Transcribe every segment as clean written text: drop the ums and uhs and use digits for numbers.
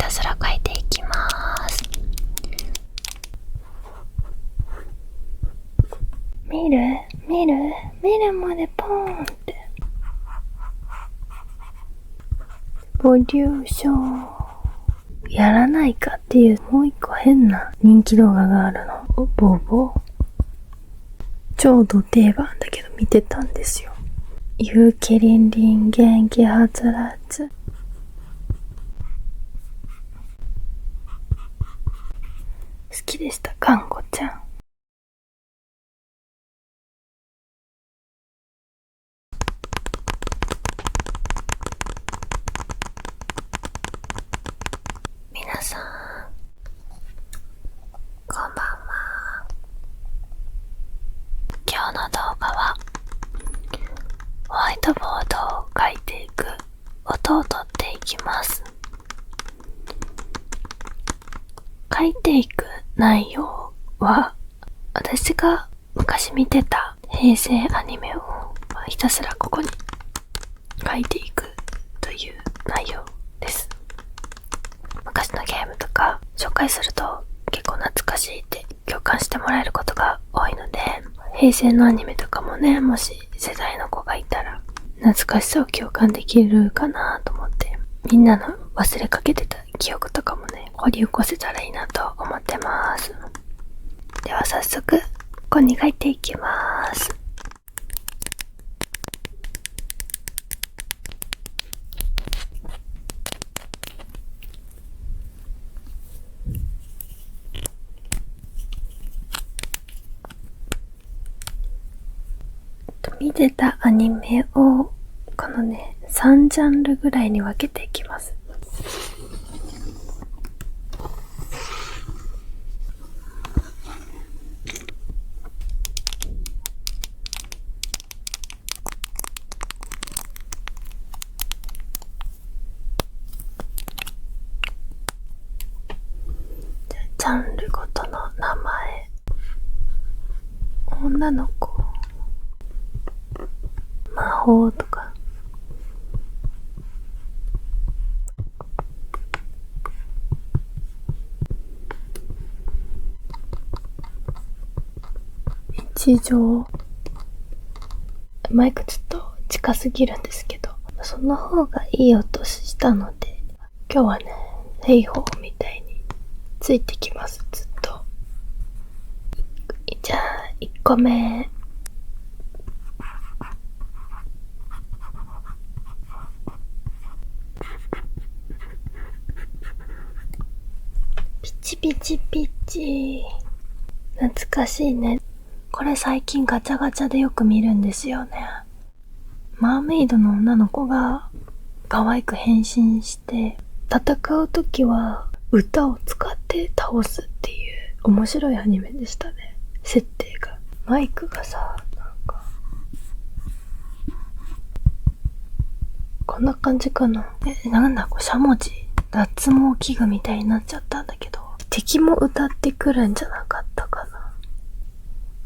たすら描いていきます。見るまでポーンって。ボリューションやらないかっていうもう一個変な人気動画があるの。ボーボー超ド定番だけど見てたんですよ。ゆうきりんりん元気はつらつ。好きでした、かんこちゃん。皆さんこんばんは。今日の動画はホワイトボードを書いていく音をとっていきます。書いていく内容は私が昔見てた平成アニメをひたすらここに書いていくという内容です。昔のゲームとか紹介すると結構懐かしいって共感してもらえることが多いので、平成のアニメとかもね、もし世代の子がいたら懐かしさを共感できるかなと思って、みんなの忘れかけてた記憶とかもね、掘り起こせたらいいなと思ってます。では早速ここに書いていきます。見てたアニメをこのね3ジャンルぐらいに分けていきます。ジャンルごとの名前。女の子、魔法とか、日常。マイクちょっと近すぎるんですけど、その方がいい音したので、今日はねヘイホーみたいについてきます。ずっと。じゃあ1個目。ピチピチピチ。懐かしいね。これ最近ガチャガチャでよく見るんですよね。マーメイドの女の子が可愛く変身して戦うときは歌を使って倒すっていう面白いアニメでしたね。設定がマイクがさ、なんかこんな感じかな。なんだこれ、しゃもじ脱毛器具みたいになっちゃったんだけど、敵も歌ってくるんじゃなかったかな。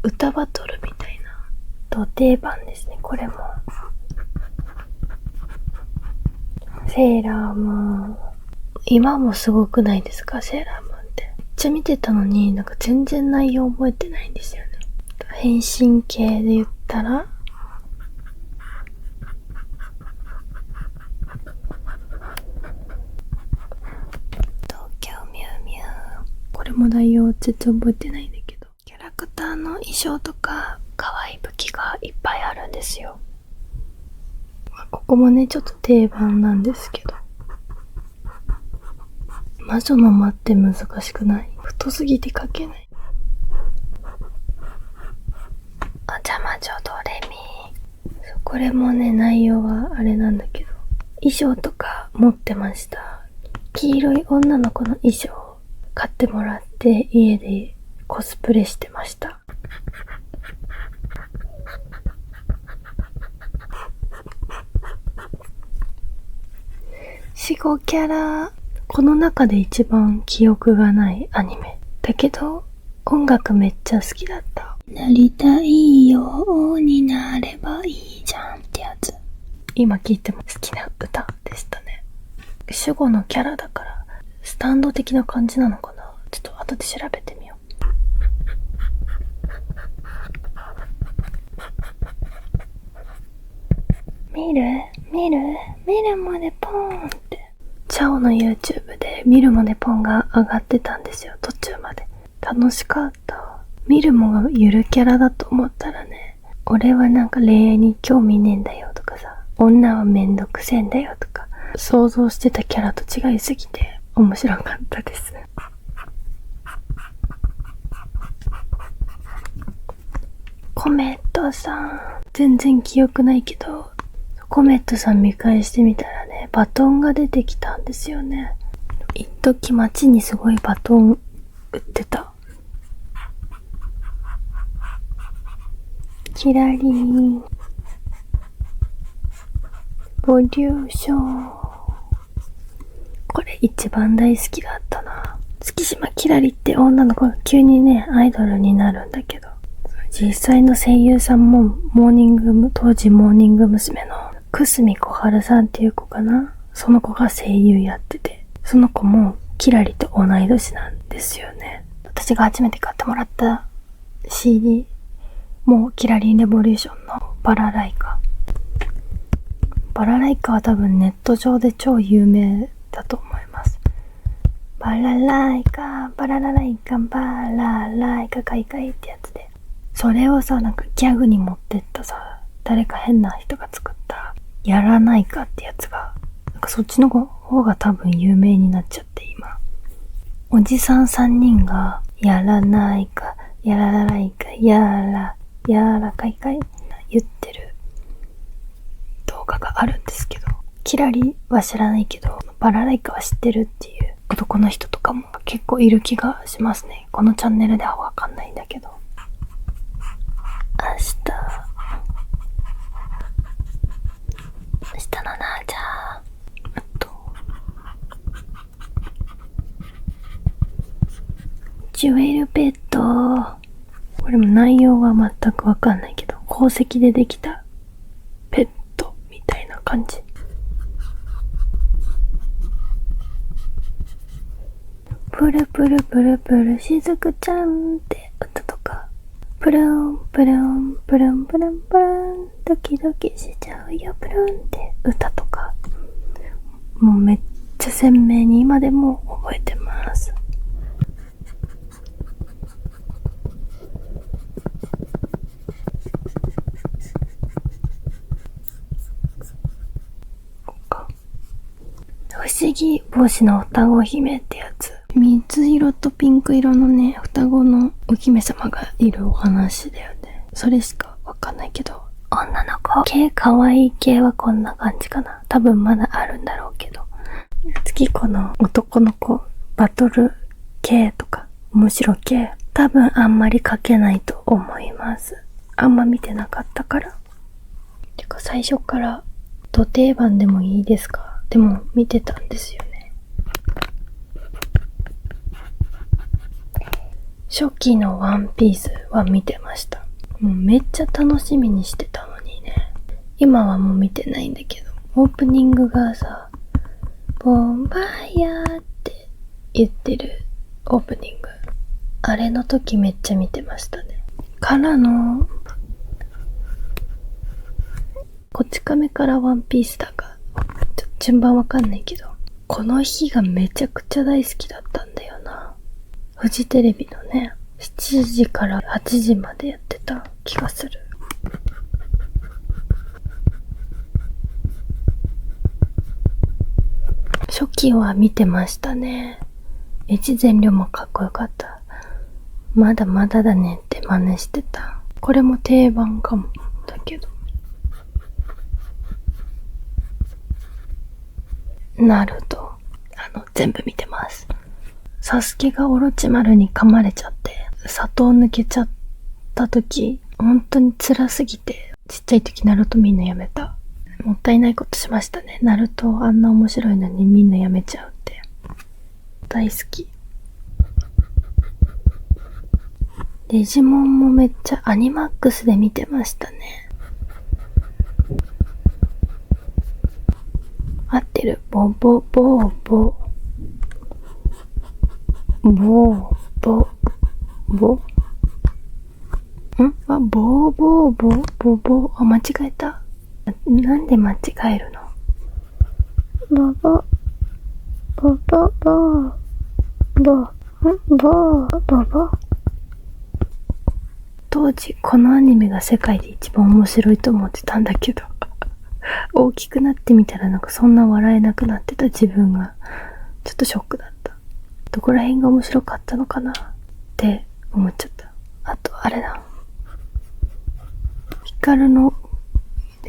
歌バトルみたいなド定番ですね。これもセーラームーン、今もすごくないですか？セーラームーンってめっちゃ見てたのに、なんか全然内容覚えてないんですよね。変身系で言ったら東京ミュウミュウ。これも内容全然覚えてないんだけど、キャラクターの衣装とか可愛い武器がいっぱいあるんですよ。ここもねちょっと定番なんですけど、魔女の間って難しくない？太すぎて書けない。お邪魔女ドレミ。これもね内容はあれなんだけど、衣装とか持ってました。黄色い女の子の衣装を買ってもらって家でコスプレしてました。4、5キャラ。この中で一番記憶がないアニメだけど音楽めっちゃ好きだった。なりたいようになればいいじゃんってやつ。今聴いても好きな歌でしたね。主語のキャラだからスタンド的な感じなのかな。ちょっと後で調べてみよう。見るまでポーンって。チャオの YouTube で見るまでポンが上がってたんですよ、途中まで。楽しかった。見るもがゆるキャラだと思ったらね、俺はなんか恋愛に興味ねえんだよとかさ、女はめんどくせえんだよとか、想像してたキャラと違いすぎて面白かったです。コメットさん、全然記憶ないけど、コメットさん見返してみたらね、バトンが出てきたんですよね。一時街にすごいバトン売ってた。キラリン、ボリューション。これ一番大好きだったな。月島キラリって女の子が急にね、アイドルになるんだけど、実際の声優さんも当時モーニング娘。の久住小春さんっていう子かな。その子が声優やってて、その子もキラリと同い年なんですよね。私が初めて買ってもらった CD、もうキラリンレボリューションのバラライカ。バラライカは多分ネット上で超有名だと思います。バラライカ、バララライカ、バラライカ、カイカイってやつで。それをさ、なんかギャグに持ってったさ、誰か変な人が作ったやらないかってやつが、なんかそっちの方が多分有名になっちゃって今。おじさん3人が、やらないか、やらないか、やらかいかい言ってる動画があるんですけど、キラリは知らないけど、バラライカは知ってるっていう男の人とかも結構いる気がしますね。このチャンネルではわかんないんだけど。明日のなーちゃん、ジュエルベッド。これも内容は全くわかんないけど、宝石でできたペットみたいな感じ。プルプルプルプルしずくちゃんって歌とか、プルンプルンプルンプルンプルンドキドキしちゃうよプルンって歌とか、もうめっちゃ鮮明に今でも覚えてます。不思議帽子の双子姫ってやつ。水色とピンク色のね、双子のお姫様がいるお話だよね。それしかわかんないけど。女の子系、可愛い系はこんな感じかな。多分まだあるんだろうけど。次この男の子、バトル系とか、面白系。多分あんまり書けないと思います。あんま見てなかったから。てか最初から、ド定番でもいいですか？でも見てたんですよね。初期のワンピースは見てました。もうめっちゃ楽しみにしてたのにね。今はもう見てないんだけど、オープニングがさ、ボンバイヤーって言ってるオープニング。あれの時めっちゃ見てましたね。からの、こっち亀からワンピースだか、順番わかんないけど、この日がめちゃくちゃ大好きだったんだよな。フジテレビのね、7時から8時までやってた気がする。初期は見てましたね。越前涼もかっこよかった。まだまだだねって真似してた。これも定番かもだけど。ナルト、全部見てます。サスケがオロチマルに噛まれちゃって、砂糖抜けちゃった時、本当に辛すぎて、ちっちゃい時ナルトみんなやめた。もったいないことしましたね。ナルトあんな面白いのにみんなやめちゃうって。大好き。デジモンもめっちゃアニマックスで見てましたね。合ってる。ボボボボ。ボー、ボ、ボんあ、ボーボーボー、ボーボー。あ、間違えた。なんで間違えるの？ボボ、ボボ、ボー、ボ、ボー、ボボ。当時このアニメが世界で一番面白いと思ってたんだけど大きくなってみたらなんかそんな笑えなくなってた自分がちょっとショックだった。どこら辺が面白かったのかなって思っちゃった。あとあれだ、ヒカルの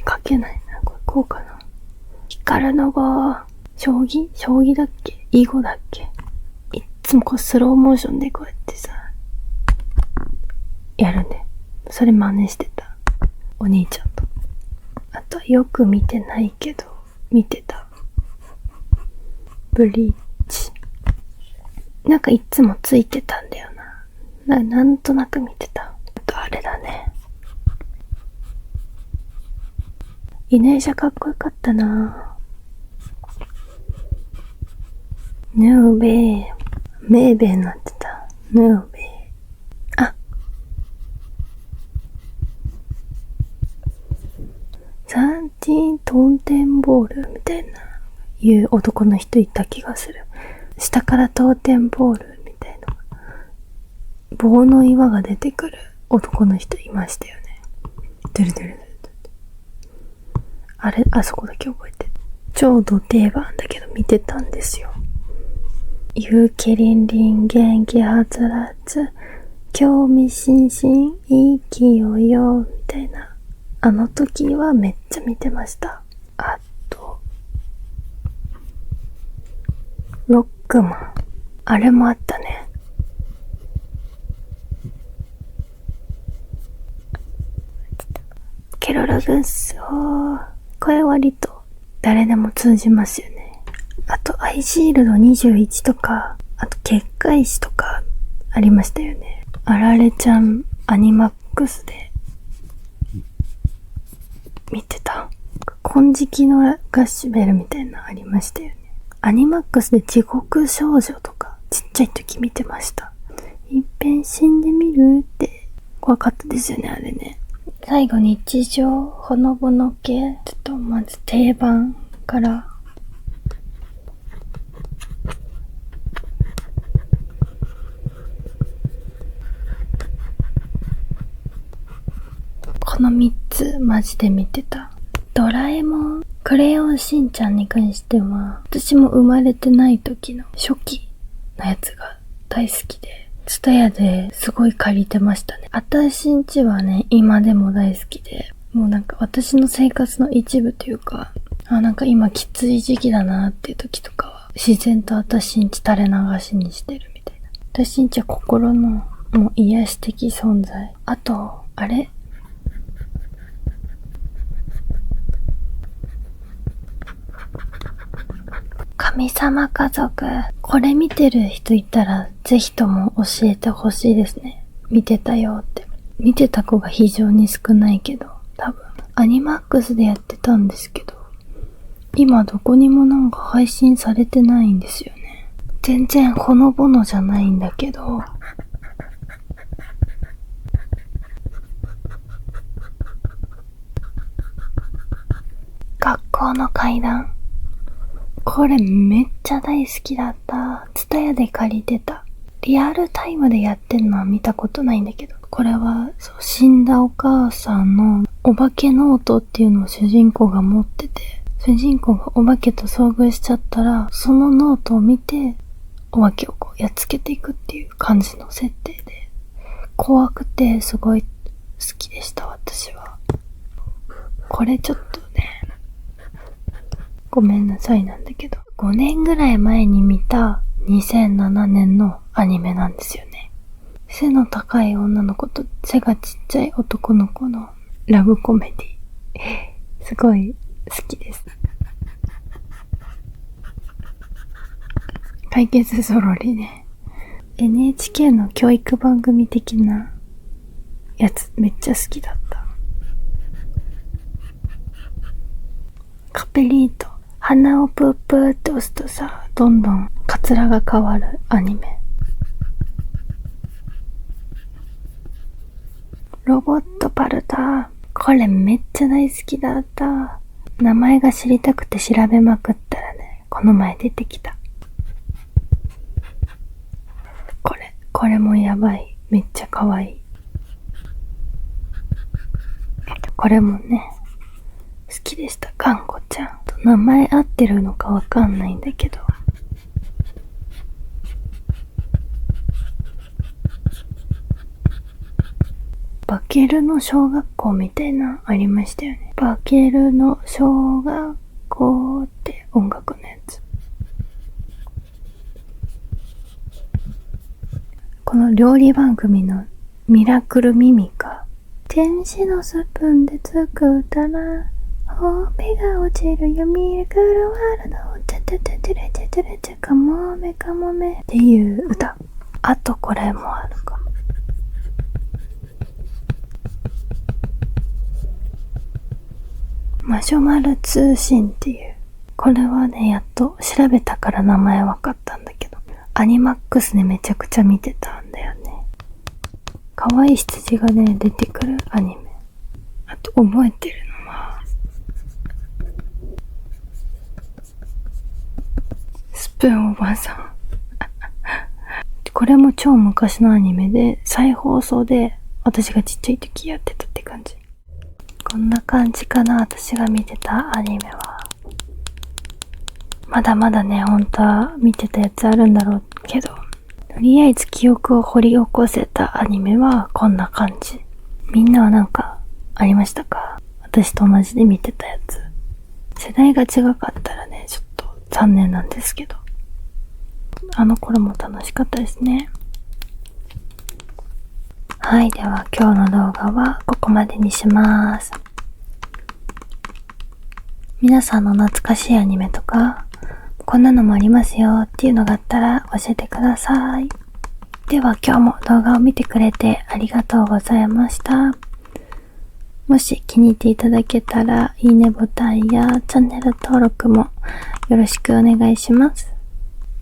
書けないな、これこうかな。ヒカルの語、将棋だっけ、囲碁だっけ、いっつもこうスローモーションでこうやってさやるんで、それ真似してた、お兄ちゃんと。あとよく見てないけど見てたブリーチ、なんかいつもついてたんだよな。なんとなく見てた。あとあれだね、犬医者かっこよかったな。ヌーベー、メーベーになってた。ヌーベー。あ、サンティントンテンボールみたいないう男の人いた気がする。下からトーテンボールみたいな棒の岩が出てくる男の人いましたよね。ドゥルドゥルドゥルドゥル。あれ、あそこだけ覚えてる。超ド定番だけど見てたんですよ。ゆうきりんりん元気はつらつ興味津々勢いよみたいな、あの時はめっちゃ見てました。あとロックマン、あれもあったね。ケロロ軍曹、これ割と誰でも通じますよね。あとアイシールド21とか、あと結界師とかありましたよね。あられちゃんアニマックスで見てた。金色のガッシュベルみたいなのありましたよね。アニマックスで地獄少女とかちっちゃい時見てました。いっぺん死んでみるって怖かったですよね、あれね。最後に日常ほのぼの系、ちょっとまず定番からこの3つマジで見てた。ドラえもん、クレヨンしんちゃんに関しては私も生まれてない時の初期のやつが大好きで、ツタヤですごい借りてましたね。私んちはね、今でも大好きで、もうなんか私の生活の一部というか、なんか今きつい時期だなっていう時とかは自然と私んち垂れ流しにしてるみたいな。私んちは心のもう癒し的存在。あとあれ、神様家族、これ見てる人いたらぜひとも教えてほしいですね。見てたよって。見てた子が非常に少ないけど、多分アニマックスでやってたんですけど、今どこにもなんか配信されてないんですよね。全然ほのぼのじゃないんだけど、学校の階段、これめっちゃ大好きだった。ツタヤで借りてた。リアルタイムでやってんのは見たことないんだけど、これはそう死んだお母さんのお化けノートっていうのを主人公が持ってて、主人公がお化けと遭遇しちゃったら、そのノートを見てお化けをこうやっつけていくっていう感じの設定で、怖くてすごい好きでした、私は。これちょっとね、ごめんなさいなんだけど、5年ぐらい前に見た2007年のアニメなんですよね。背の高い女の子と背がちっちゃい男の子のラブコメディ。すごい好きです。解決ぞろりね。NHK の教育番組的なやつめっちゃ好きだった。カペリート、鼻をプープーって押すとさ、どんどんカツラが変わるアニメ。ロボットパルタ。これめっちゃ大好きだった。名前が知りたくて調べまくったらね、この前出てきた。これもやばい。めっちゃ可愛い。これもね、好きでした。ガンコちゃん。名前合ってるのかわかんないんだけど。バケルの小学校みたいなありましたよね。バケルの小学校って音楽のやつ。この料理番組のミラクルミミカ。天使のスプーンで作ったらほっぺが落ちるよミラクルワールドチャチャチャチャレチャチャレチャカモメカモメっていう歌。あとこれもあるかも。マシュマロ通信っていう。これはね、やっと調べたから名前わかったんだけど、アニマックスでめちゃくちゃ見てたんだよね。可愛い羊がね、出てくるアニメ。あと覚えてるのは、スプーンおばさん。これも超昔のアニメで、再放送で私がちっちゃい時やってたって感じ。こんな感じかな、私が見てたアニメは。まだまだね、本当は見てたやつあるんだろうけど、とりあえず記憶を掘り起こせたアニメはこんな感じ。みんなはなんかありましたか？私と同じで見てたやつ。世代が違かったらね、ちょっと残念なんですけど。あの頃も楽しかったですね。はい、では今日の動画はここまでにします。皆さんの懐かしいアニメとか、こんなのもありますよっていうのがあったら教えてください。では今日も動画を見てくれてありがとうございました。もし気に入っていただけたらいいねボタンやチャンネル登録もよろしくお願いします。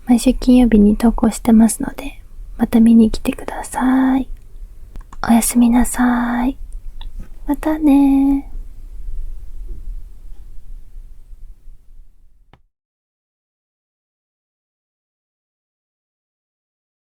毎週金曜日に投稿してますので、また見に来てください。おやすみなさい。またねー。